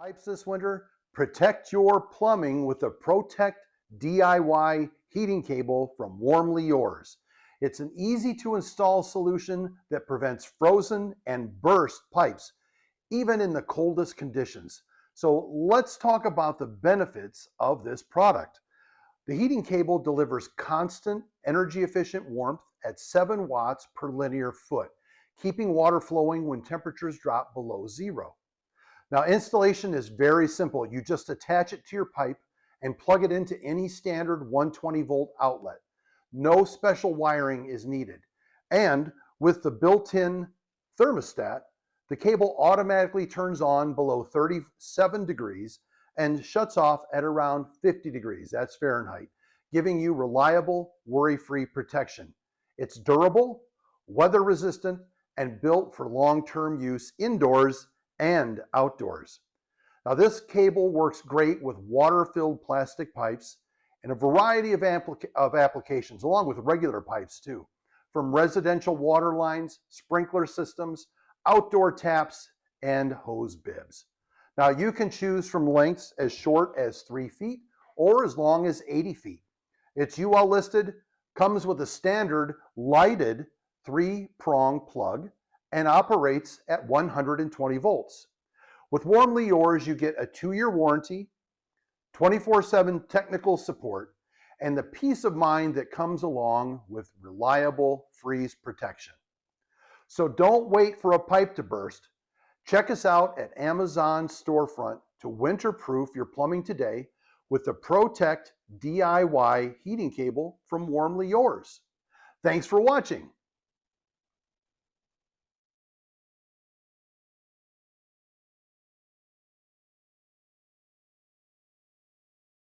Pipes this winter? Protect your plumbing with the PRO-Tect DIY heating cable from Warmly Yours. It's an easy to install solution that prevents frozen and burst pipes, even in the coldest conditions. So let's talk about the benefits of this product. The heating cable delivers constant, energy efficient warmth at 7 watts per linear foot, keeping water flowing when temperatures drop below zero. Now, installation is very simple. You just attach it to your pipe and plug it into any standard 120 volt outlet. No special wiring is needed. And with the built-in thermostat, the cable automatically turns on below 37 degrees and shuts off at around 50 degrees, that's Fahrenheit, giving you reliable, worry-free protection. It's durable, weather-resistant, and built for long-term use indoors and outdoors. Now, this cable works great with water-filled plastic pipes and a variety of applications, along with regular pipes too, from residential water lines, sprinkler systems, outdoor taps, and hose bibs. Now, you can choose from lengths as short as 3 feet or as long as 80 feet. It's UL listed, comes with a standard lighted 3-prong plug, and operates at 120 volts. With Warmly Yours, you get a 2-year warranty, 24/7 technical support, and the peace of mind that comes along with reliable freeze protection. So don't wait for a pipe to burst. Check us out at Amazon's storefront to winter-proof your plumbing today with the PRO-Tect DIY heating cable from Warmly Yours. Thanks for watching.